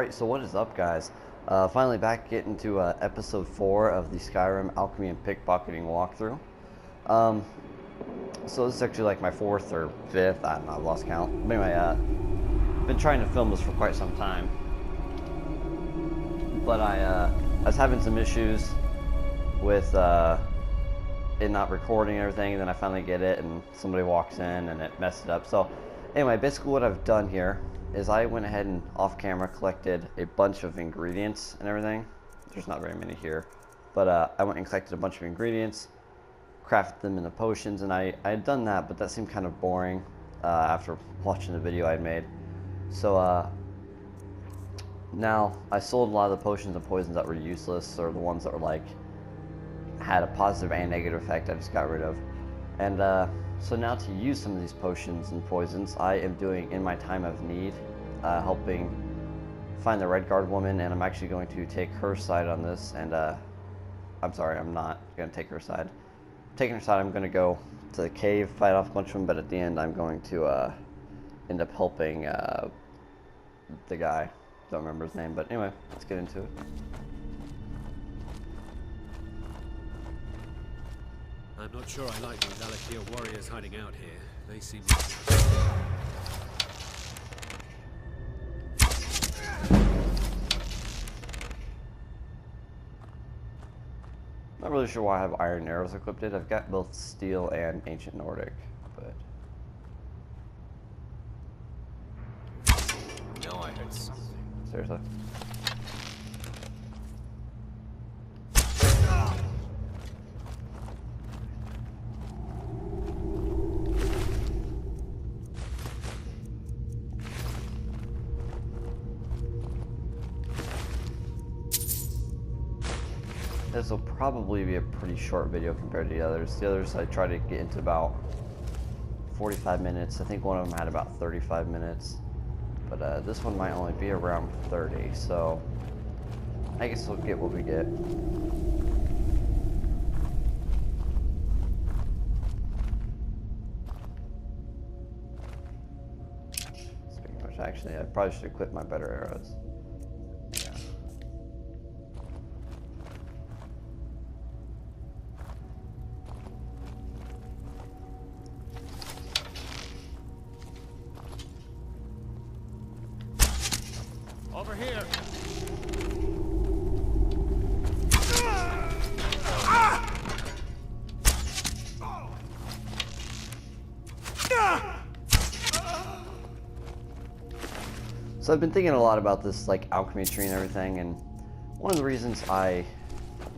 Alright, so what is up, guys? Finally back getting to episode 4 of the Skyrim Alchemy and Pickpocketing walkthrough. So this is actually like my 4th or 5th, I don't know, I've lost count. But anyway, been trying to film this for quite some time. But I was having some issues with it not recording and everything, and then I finally get it, and somebody walks in and it messed it up. So anyway, basically what I've done here is I went ahead and off camera collected a bunch of ingredients and everything. There's not very many here, but I went and collected a bunch of ingredients, crafted them into potions, and I had done that, but that seemed kind of boring after watching the video I had made. So now I sold a lot of the potions and poisons that were useless, or the ones that were like had a positive and negative effect. I just got rid of. And so now to use some of these potions and poisons, I am doing in my time of need, helping find the Redguard woman, and I'm actually going to take her side on this. And I'm sorry, I'm not going to take her side. Taking her side, I'm going to go to the cave, fight off a bunch of them, but at the end I'm going to end up helping the guy. Don't remember his name, but anyway, let's get into it. I'm not sure I like those Alchemy warriors hiding out here. They seem Not really sure why I have iron arrows equipped. I've got both steel and ancient Nordic, but no, I heard something. Seriously. This will probably be a pretty short video compared to the others. The others I tried to get into about 45 minutes. I think one of them had about 35 minutes. But this one might only be around 30, so I guess we'll get what we get. Speaking of which, actually, I probably should equip my better arrows. over here. So I've been thinking a lot about this like alchemy tree and everything, and one of the reasons I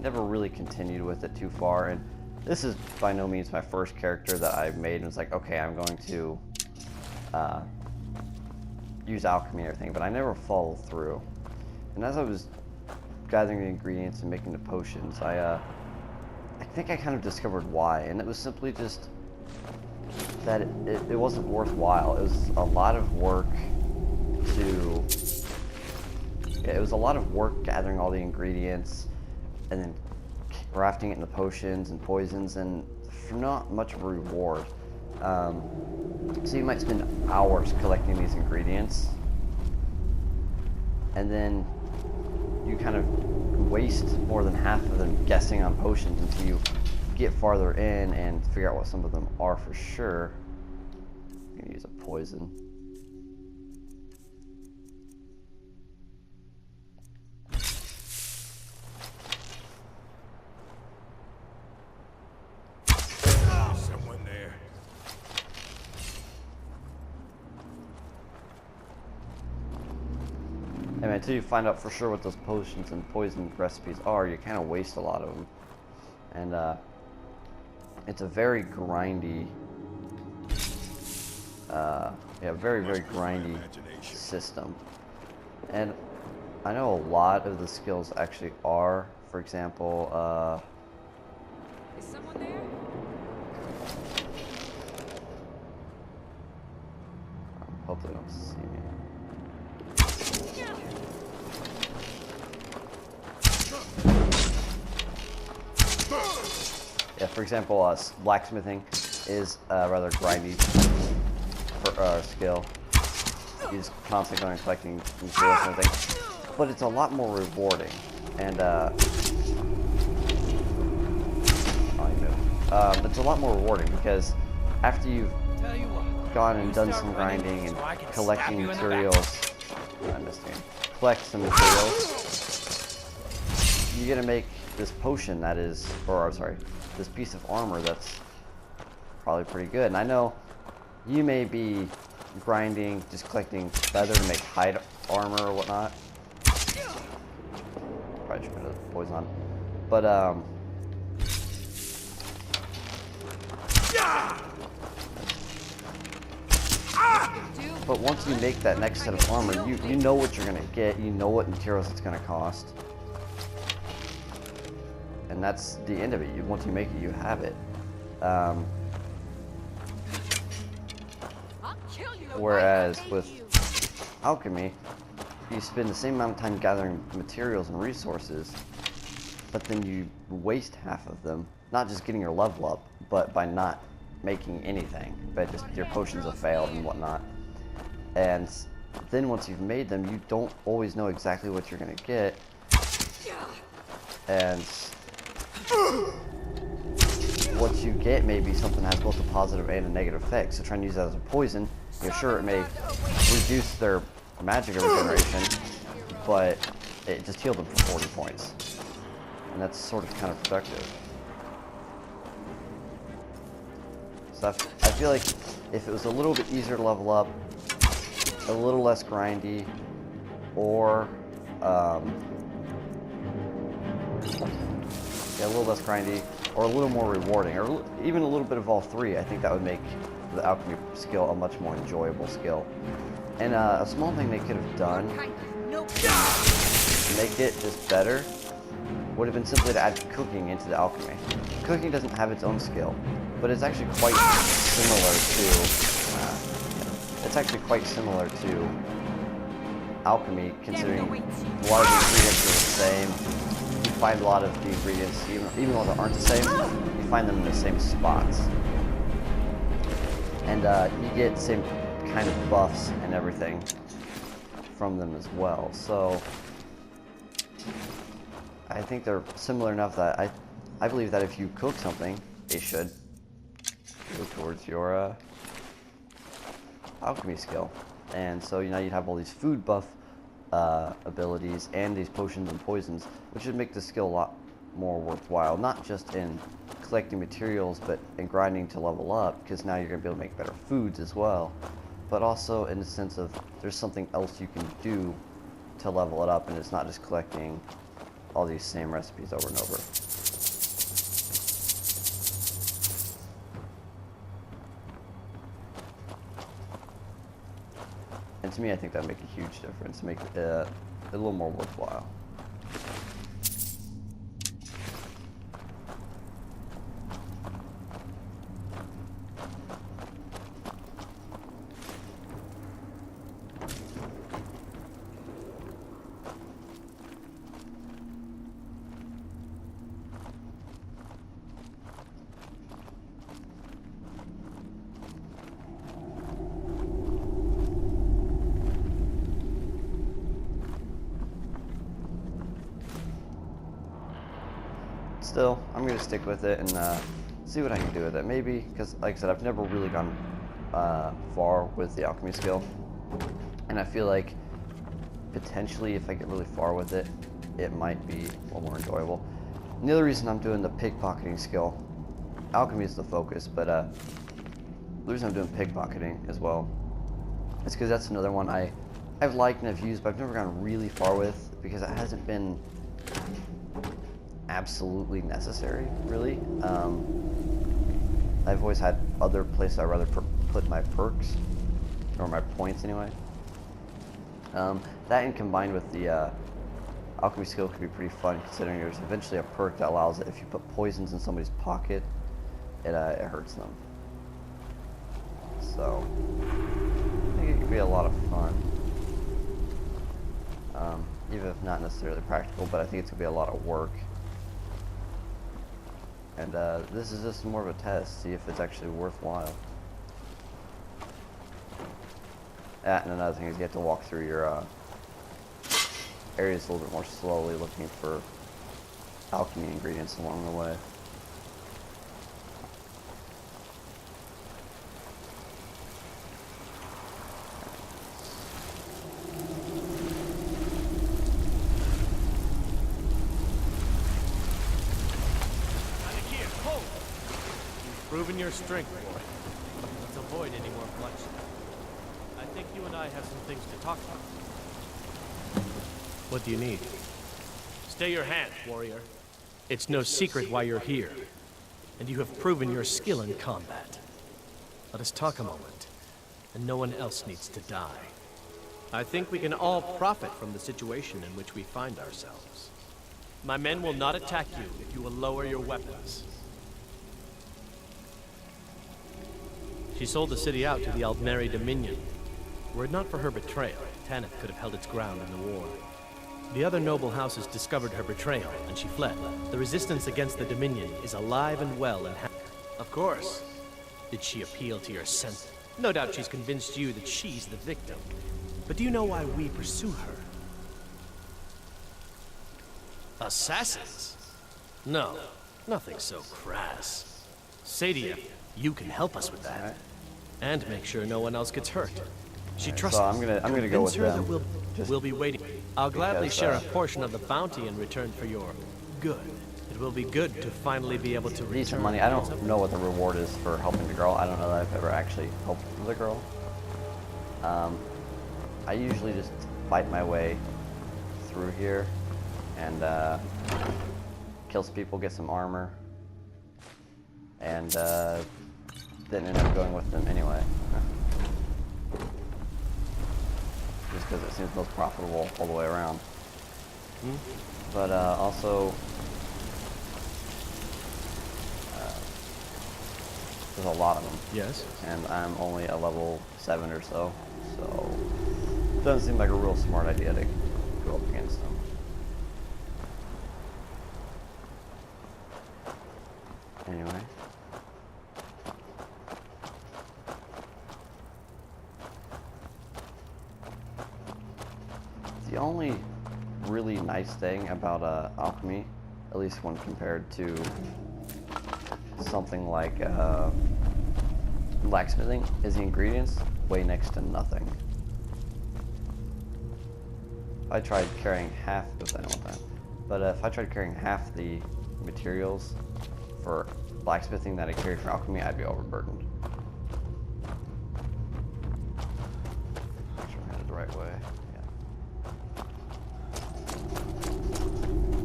never really continued with it too far, and this is by no means my first character that I've made, and it's like, okay, I'm going to use alchemy and everything, but I never followed through. And as I was gathering the ingredients and making the potions, I think I kind of discovered why, and it was simply just that it wasn't worthwhile. It was a lot of work it was a lot of work gathering all the ingredients and then crafting it into potions and poisons, and for not much of a reward. So you might spend hours collecting these ingredients, and then you kind of waste more than half of them guessing on potions until you get farther in and figure out what some of them are for sure. I'm gonna use a poison. Anyway, until you find out for sure what those potions and poison recipes are, you kind of waste a lot of them. And it's a very grindy, very, very grindy system. And I know a lot of the skills actually are, for example, is someone there? hope they don't see me. Yeah, for example, blacksmithing is rather grindy for skill. You're just constantly going and collecting materials and everything. but it's a lot more rewarding. And it's a lot more rewarding because after you've gone and done some grinding and collecting materials, I missed it. Collect some materials, you're gonna make this potion that is, or I'm sorry, this piece of armor that's probably pretty good. And I know you may be grinding, just collecting leather to make hide armor or whatnot. Probably should put the poison on, but but once you make that next set of armor, you know what you're gonna get, you know what materials it's gonna cost. And that's the end of it. Once you make it, you have it. Whereas with alchemy, you spend the same amount of time gathering materials and resources, but then you waste half of them, not just getting your level up, but by not making anything, but just your potions have failed and whatnot. And then once you've made them, you don't always know exactly what you're gonna get. And what you get may be something that has both a positive and a negative effect. So try and use that as a poison. You're sure it may reduce their magic regeneration, but it just healed them for 40 points. And that's sort of counterproductive. So I feel like if it was a little bit easier to level up, a little less grindy, or a little less grindy, or a little more rewarding, or even a little bit of all three, I think that would make the alchemy skill a much more enjoyable skill. And a small thing they could have done to make it just better would have been simply to add cooking into the alchemy. Cooking doesn't have its own skill, but it's actually quite similar to alchemy, considering a lot of the ingredients are the same. You find a lot of the ingredients, even though they aren't the same, you find them in the same spots. And you get the same kind of buffs and everything from them as well. So I think they're similar enough that I believe that if you cook something, it should go towards your alchemy skill. And so you'd have all these food buff abilities and these potions and poisons, which would make the skill a lot more worthwhile, not just in collecting materials, but in grinding to level up, because now you're going to be able to make better foods as well, but also in the sense of there's something else you can do to level it up, and it's not just collecting all these same recipes over and over. And to me, I think that would make a huge difference, make it a little more worthwhile. Still, I'm going to stick with it and see what I can do with it. Maybe, because like I said, I've never really gone far with the alchemy skill. And I feel like potentially if I get really far with it, it might be a little more enjoyable. And the other reason I'm doing the pickpocketing skill, alchemy is the focus, but the reason I'm doing pickpocketing as well is because that's another one I've liked and I've used, but I've never gone really far with because it hasn't been absolutely necessary, really. I've always had other places I'd rather put my perks, or my points anyway. That and combined with the alchemy skill could be pretty fun, considering there's eventually a perk that allows it if you put poisons in somebody's pocket, it hurts them. So I think it could be a lot of fun. Even if not necessarily practical, but I think it's going to be a lot of work. And this is just more of a test, see if it's actually worthwhile. And another thing is you have to walk through your areas a little bit more slowly, looking for alchemy ingredients along the way. Proven your strength, boy. Let's avoid any more bloodshed. I think you and I have some things to talk about. What do you need? Stay your hand, warrior. It's no secret why you're here, and you have proven your skill in combat. Let us talk a moment, and no one else needs to die. I think we can all profit from the situation in which we find ourselves. My men will not attack you if you will lower your weapons. She sold the city out to the Alchemy Dominion. Were it not for her betrayal, Tanith could have held its ground in the war. The other noble houses discovered her betrayal, and she fled. The resistance against the Dominion is alive and well and Of course. Did she appeal to your sense? No doubt she's convinced you that she's the victim. But do you know why we pursue her? Assassins? No, nothing so crass. Sadia, you can help us with that. And make sure no one else gets hurt. She trusts So us. I'm gonna go with them. We'll be waiting. I'll gladly share a portion of the bounty in return for your good. It will be good to finally be able to return decent money. I don't know what the reward is for helping the girl. I don't know that I've ever actually helped the girl. I usually just fight my way through here and kill some people, get some armor, and then end up going with them anyway. Just because it seems most profitable all the way around. But also, there's a lot of them. Yes. And I'm only a level 7 or so, so it doesn't seem like a real smart idea to go up against them. Anyway. The only really nice thing about alchemy, at least when compared to something like blacksmithing, is the ingredients weigh next to nothing. If I tried carrying half of that, but if I tried carrying half the materials for blacksmithing that I carry for alchemy, I'd be overburdened. Make sure I'm headed the right way.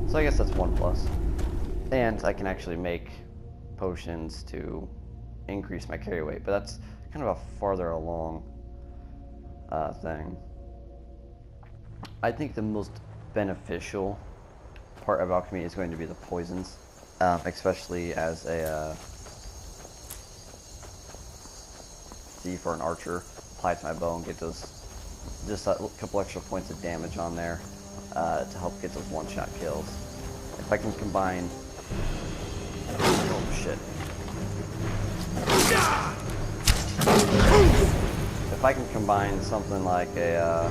So I guess that's one plus. And I can actually make potions to increase my carry weight, but that's kind of a farther along thing. I think the most beneficial part of alchemy is going to be the poisons, especially as a thief or an archer. Apply it to my bow and get those, just a couple extra points of damage on there to help get those one-shot kills. If I can combine, oh shit. If I can combine something like a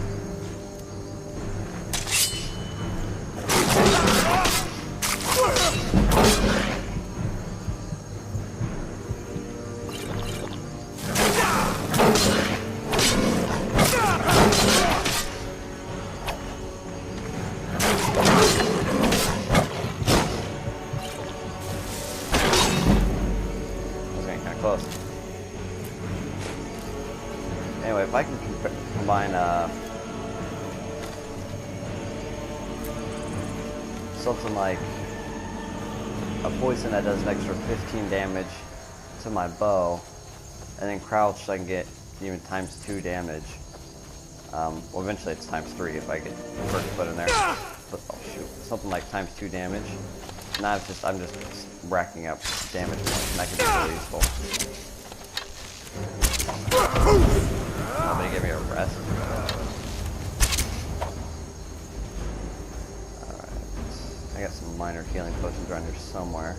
if I can combine something like a poison that does an extra 15 damage to my bow, and then crouch so I can get even ×2 damage. Well, eventually it's ×3 if I get first foot in there. But, oh shoot, something like ×2 damage. Now I'm just racking up damage points, and that could be really useful. Somebody give me a rest. Alright. I got some minor healing potions around here somewhere.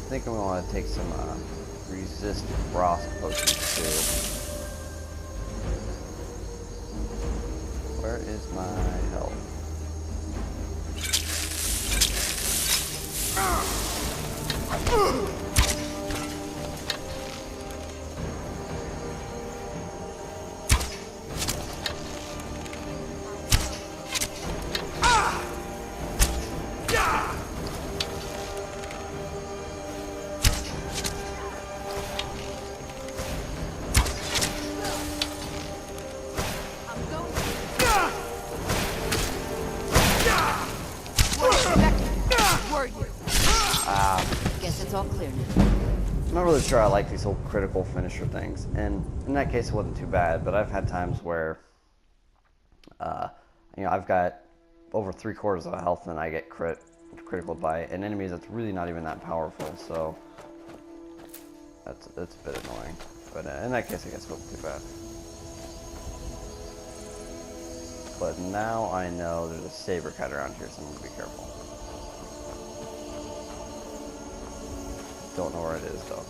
I think I'm going to want to take some resist frost potions too. Where is is my health? Guess it's all clear now. I'm not really sure I like these whole critical finisher things, and in that case it wasn't too bad, but I've had times where, I've got over 3/4 of a health and I get critical by an enemy that's really not even that powerful, so that's a bit annoying. But in that case I guess it wasn't too bad. But now I know there's a saber cat around here, so I'm going to be careful. Don't know where it is though.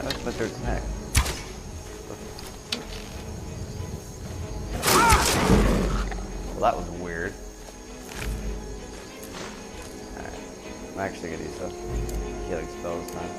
That's my third snack. Well, that was weird. Alright. I'm actually gonna use a healing spell this time.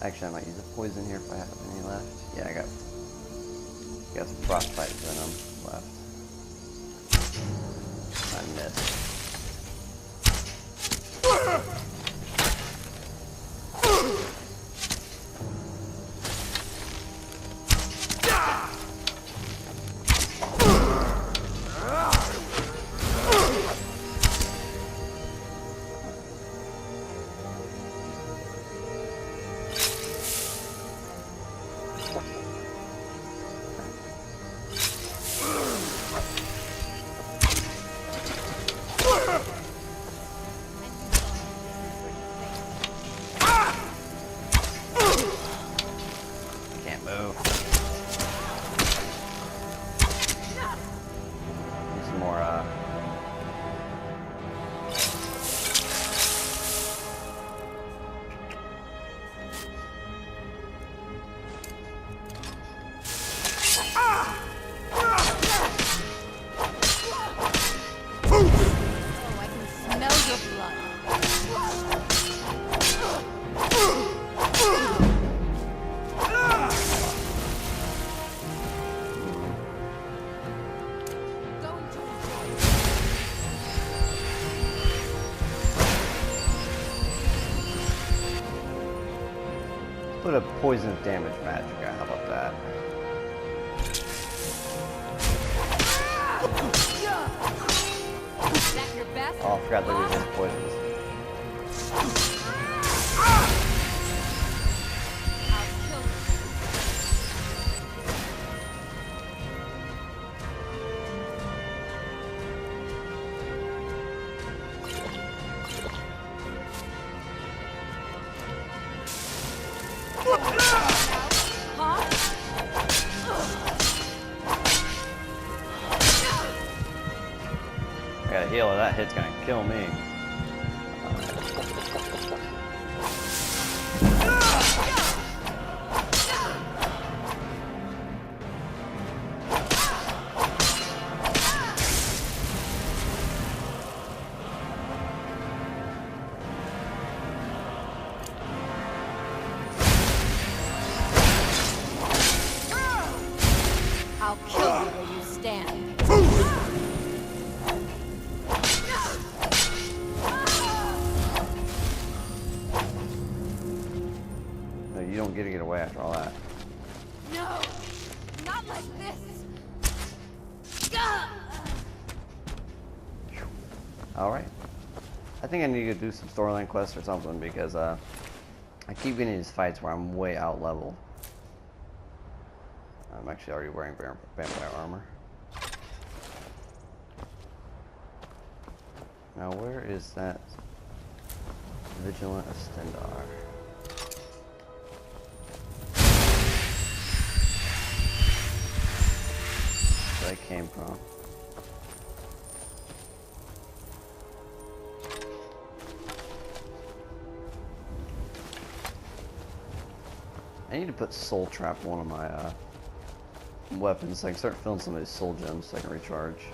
Actually, I might use a poison here if I have any left. Yeah, I got some frostbite venom left. I missed. Put a poison damage magic on, how about that? Is that your best? Oh, I forgot they resist poisons. I'll kill you. I gotta heal, or that hit's gonna kill me. I'll kill you where you stand. No, you don't get to get away after all that. No, not like this. Alright. I think I need to do some storyline quests or something because I keep getting these fights where I'm way out level. I'm actually already wearing vampire armor. Now where is that Vigilant Estendar? Where I came from. I need to put Soul Trap in one of my weapons so I can start filling some of these soul gems so I can recharge.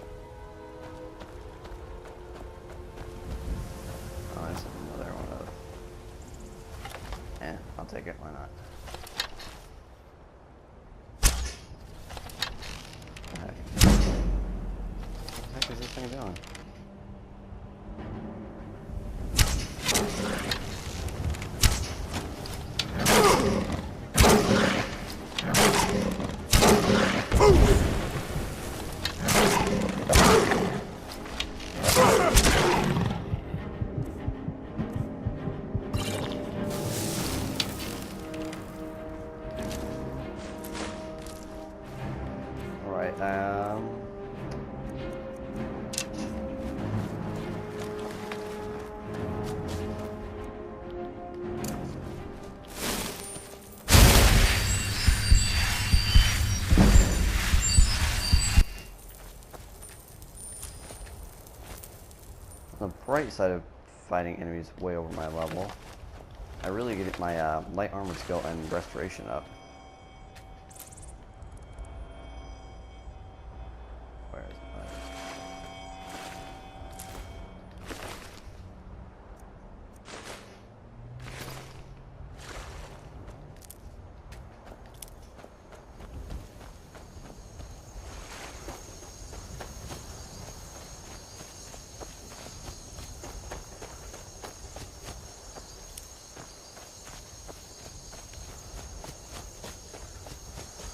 Oh, there's another one of. I'll take it, why not? What the heck is this thing doing? The bright side of fighting enemies way over my level, I really get my light armor skill and restoration up. Where is it?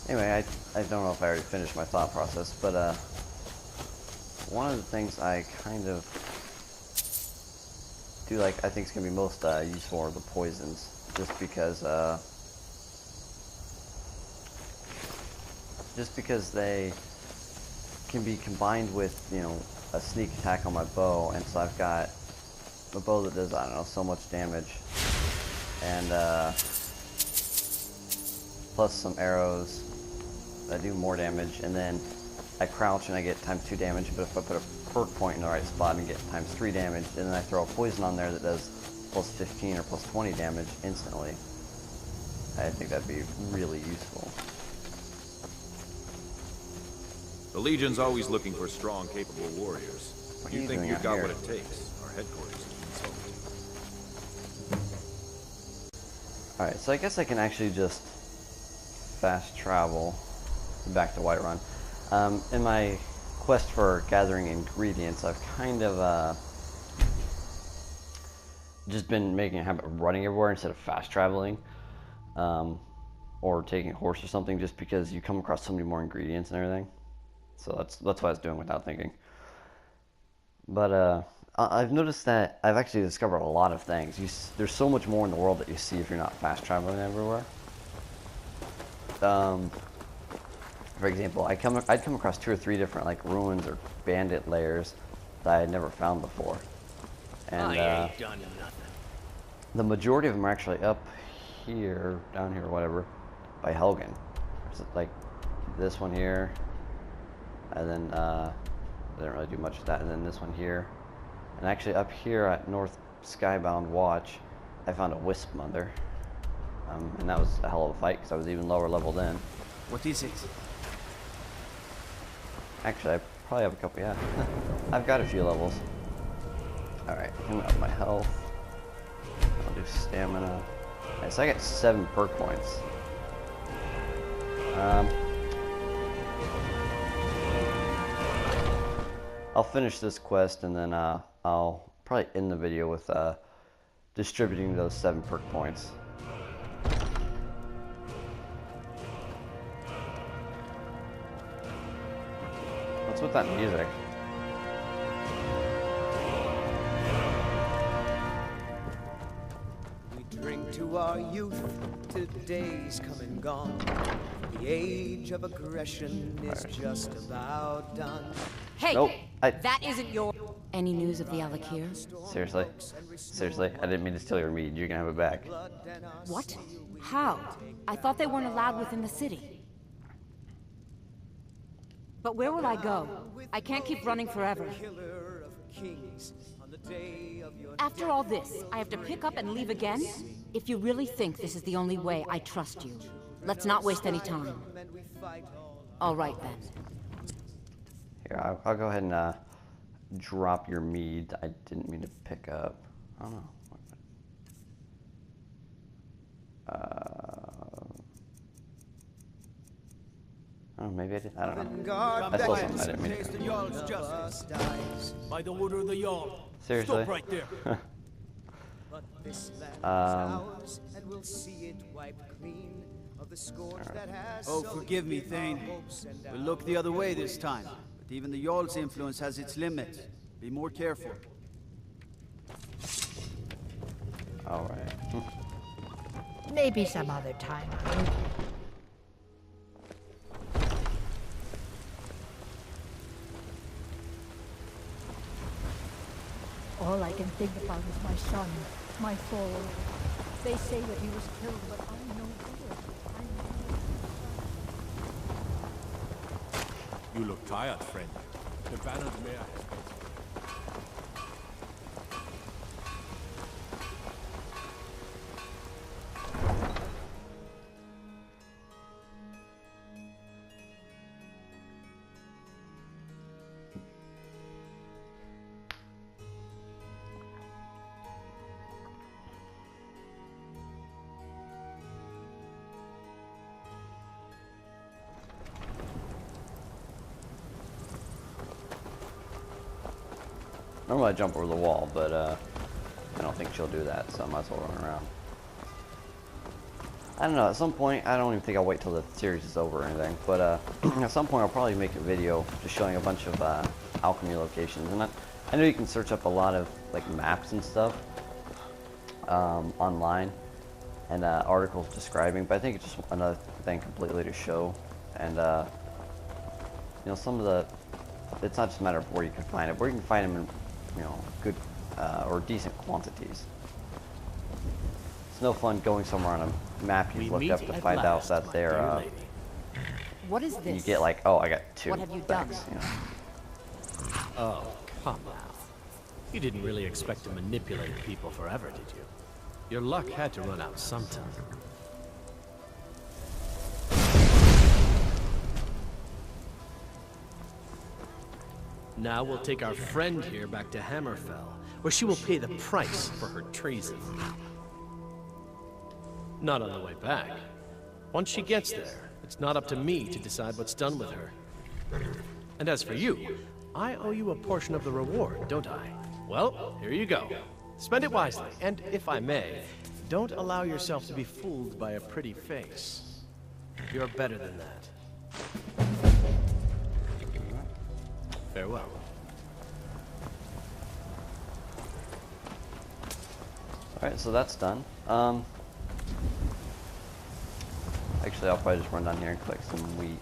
Anyway, I don't know if I already finished my thought process, but one of the things I kind of do like, I think is going to be most useful are the poisons, just because they can be combined with, you know, a sneak attack on my bow, and so I've got a bow that does, I don't know, so much damage, and plus some arrows that do more damage, and then I crouch and I get ×2 damage, but if I put a perk point in the right spot and get ×3 damage, and then I throw a poison on there that does +15 or +20 damage instantly, I think that'd be really useful. The Legion's always looking for strong, capable warriors. What You are you think doing you've out got here? what it takes. Our headquarters is consulted. Alright, so I guess I can actually just fast travel back to Whiterun. In my quest for gathering ingredients, I've kind of just been making a habit of running everywhere instead of fast traveling, or taking a horse or something, just because you come across so many more ingredients and everything. So that's what I was doing without thinking. But I've noticed that I've actually discovered a lot of things. There's so much more in the world that you see if you're not fast traveling everywhere. For example, I'd come across 2 or 3 different like ruins or bandit lairs that I had never found before, and I ain't done nothing. the majority of them are actually up here, down here, or whatever, by Helgen. There's like this one here, and then I didn't really do much of that, and then this one here, and actually up here at North Skybound Watch, I found a Wisp Mother, and that was a hell of a fight because I was even lower level then. What is it? Actually, I probably have a couple, yeah. I've got a few levels. Alright, I'm up my health. I'll do stamina. Alright, so I got 7 perk points. I'll finish this quest and then I'll probably end the video with distributing those 7 perk points. What's with that music? to our youth, today's come and gone. The age of aggression is just about done. Hey, Nope, that isn't your... Any news of the Alakir? Seriously? Seriously? I didn't mean to steal your mead. You can have it back. What? How? I thought they weren't allowed within the city. But where will I go? I can't keep running forever. After all this, I have to pick up and leave again? If you really think this is the only way, I trust you. Let's not waste any time. All right, then. Here, I'll go ahead and drop your mead. I didn't mean to pick up. I don't know. Oh, maybe I did. I don't know. I stole something. I didn't mean to. By the order of the Jarl. Seriously? Stop right there. Oh, forgive me, Thane. We'll look the other way this time. But even the Jarl's influence has its limits. Be more careful. All right. Maybe some other time. All I can think about is my son, my foal. They say that he was killed, but I know better. You look tired, friend. The bannered mare has been... Normally I jump over the wall, but I don't think she'll do that, so I might as well run around. I don't know, at some point, I don't even think I'll wait till the series is over or anything, but at some point I'll probably make a video just showing a bunch of alchemy locations. And I know you can search up a lot of like maps and stuff online and articles describing, but I think it's just another thing completely to show. And you know, some of the, it's not just a matter of where you can find it, where you can find them in, you know, good or decent quantities. It's no fun going somewhere on a map you've looked up to find out that they're What is this? you get like, oh, I got 2 What have you bags, done? you know. Oh, come now. You didn't really expect to manipulate people forever, did you? Your luck had to run out sometime. Now we'll take our friend here back to Hammerfell, where she will pay the price for her treason. Not on the way back. Once she gets there, it's not up to me to decide what's done with her. And as for you, I owe you a portion of the reward, don't I? Well, here you go. Spend it wisely, and if I may, don't allow yourself to be fooled by a pretty face. You're better than that. Farewell. Alright, so that's done. Actually, I'll probably just run down here and collect some wheat.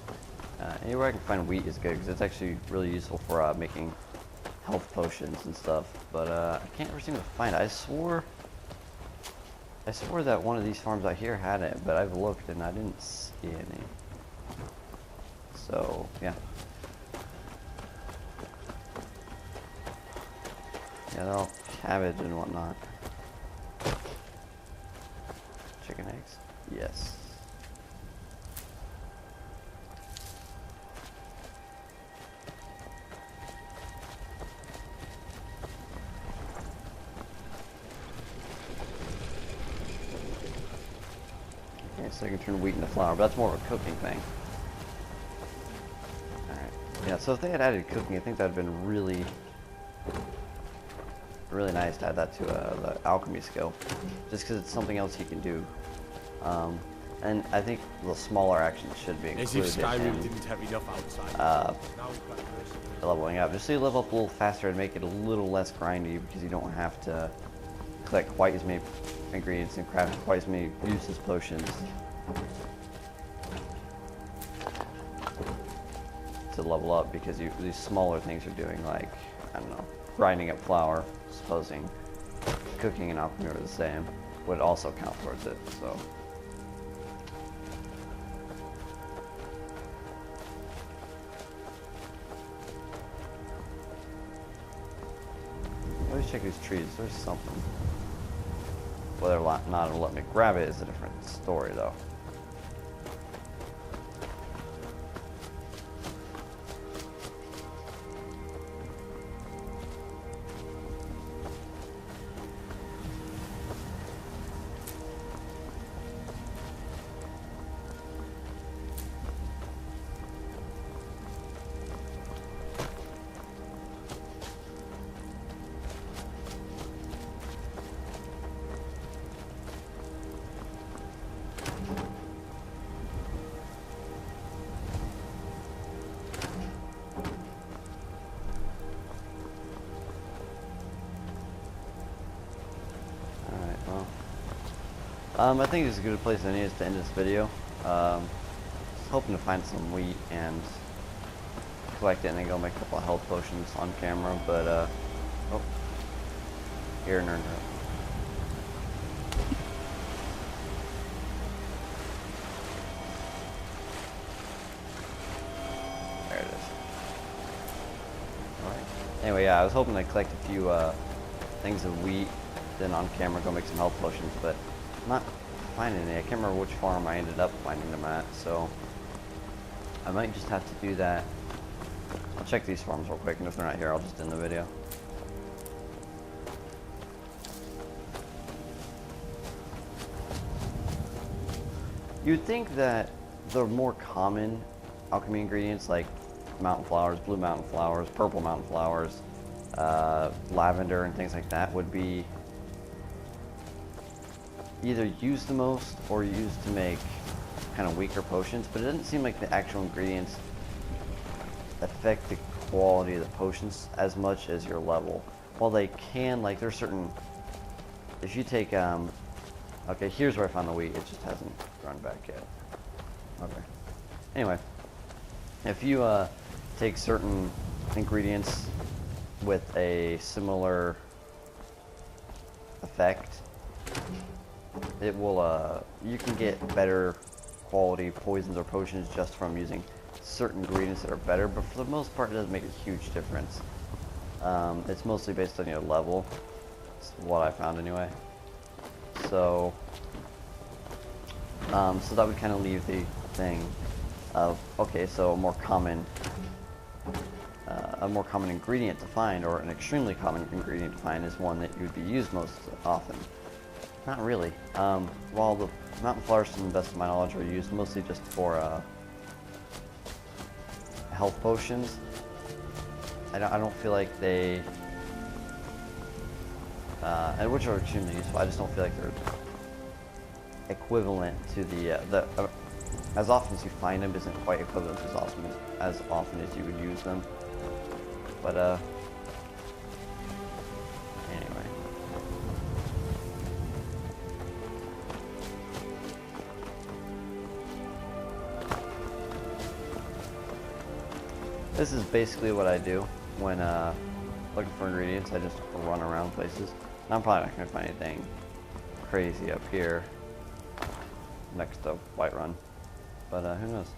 Anywhere I can find wheat is good, because it's actually really useful for making health potions and stuff. But I can't ever seem to find it. I swore that one of these farms out here had it, but I've looked and I didn't see any. So, yeah. Yeah, they're all cabbage and whatnot. Chicken eggs? Yes. Okay, so you can turn wheat into flour, but that's more of a cooking thing. Alright. Yeah, so if they had added cooking, I think that would have been really nice to add that to the alchemy skill, just because it's something else you can do. And I think the smaller actions should be included. As if Skyrim didn't have enough outside. Leveling up, just so you level up a little faster and make it a little less grindy, because you don't have to collect quite as many ingredients and craft quite as many useless potions to level up, because these smaller things you're doing, like, I don't know, grinding up flour, supposing cooking and alchemy are the same, would also count towards it, so. Let's check these trees, there's something. Whether or not it'll let me grab it is a different story, though. I think it's a good place to end this video. Just hoping to find some wheat and collect it and then go make a couple of health potions on camera, but oh, here and there. There it is. Alright. Anyway, yeah, I was hoping to collect a few things of wheat, then on camera go make some health potions, but I'm not finding any. I can't remember which farm I ended up finding them at, so I might just have to do that. I'll check these farms real quick, and if they're not here, I'll just end the video. You'd think that the more common alchemy ingredients, like mountain flowers, blue mountain flowers, purple mountain flowers, lavender and things like that, would be either used the most or used to make kind of weaker potions, but it doesn't seem like the actual ingredients affect the quality of the potions as much as your level. While they can, like, there's certain, if you take, okay, here's where I found the wheat, it just hasn't grown back yet. Okay. Anyway, if you take certain ingredients with a similar effect, it will, you can get better quality poisons or potions just from using certain ingredients that are better, but for the most part it doesn't make a huge difference. It's mostly based on your level. That's what I found anyway. So, so that would kind of leave the thing of, okay, so a more common ingredient to find, or an extremely common ingredient to find, is one that you would be used most often. Not really. While the mountain flowers, to the best of my knowledge, are used mostly just for health potions, I don't feel like they, and which are extremely useful. I just don't feel like they're equivalent to the as often as you find them isn't quite equivalent to as often as you would use them. But anyway. This is basically what I do when looking for ingredients. I just run around places. And I'm probably not going to find anything crazy up here next to Whiterun, but who knows?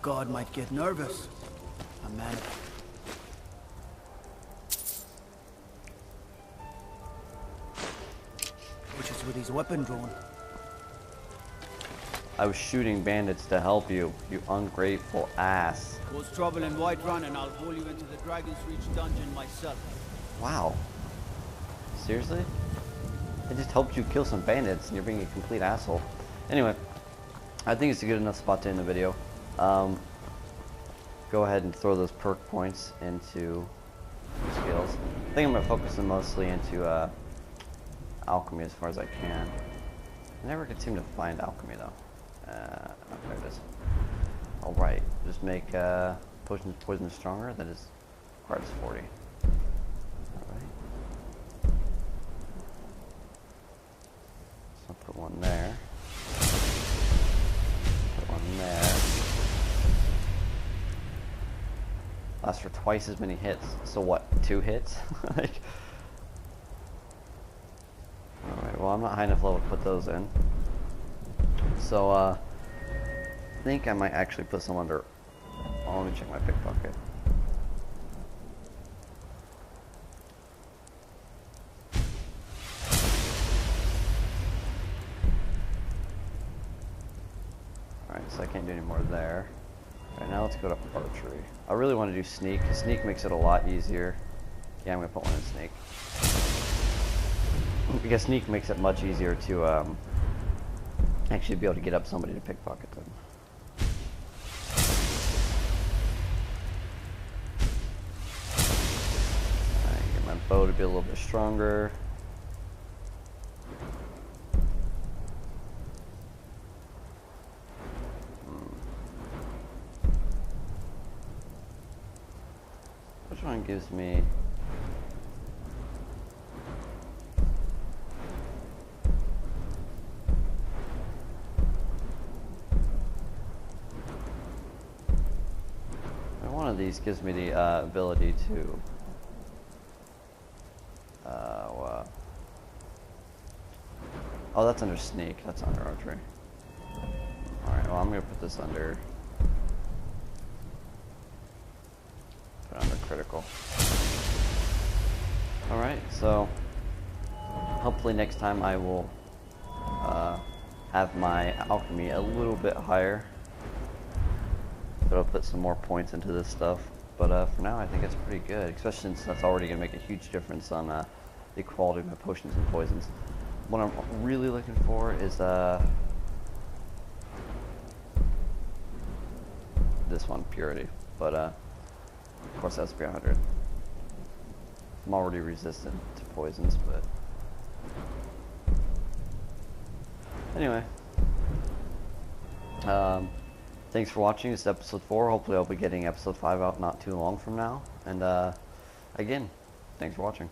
god might get nervous. A man. Which is with his weapon drawn. I was shooting bandits to help you, you ungrateful ass. Cause trouble in Whiterun and I'll pull you into the Dragon's Reach dungeon myself. Wow. Seriously? I just helped you kill some bandits and you're being a complete asshole. Anyway, I think it's a good enough spot to end the video. Go ahead and throw those perk points into skills. I think I'm going to focus them mostly into alchemy as far as I can. I never could seem to find alchemy though. Oh, there it is. Alright, just make poison stronger. That is requires 40. Alright. So I'll put one there. Put one there. Lasts for twice as many hits. So what, 2 hits? Like, alright, well I'm not high enough level to put those in. So I think I might actually put some under. Oh, let me check my pickpocket. Alright, so I can't do any more there. Alright, now let's go to archery. I really want to do sneak, because sneak makes it a lot easier. Yeah, I'm going to put one in sneak. Because sneak makes it much easier to actually be able to get up somebody to pickpocket them. Alright, get my bow to be a little bit stronger. Which one gives me... One of these gives me the ability to oh, that's under sneak. That's under archery. Alright, well I'm gonna put this under critical. Alright, so hopefully next time I will have my alchemy a little bit higher. But I'll put some more points into this stuff. But for now, I think it's pretty good, especially since that's already going to make a huge difference on the quality of my potions and poisons. What I'm really looking for is this one, purity. But of course, that's 300. I'm already resistant to poisons, but anyway. Thanks for watching. This is episode 4. Hopefully I'll be getting episode 5 out not too long from now. And again, thanks for watching.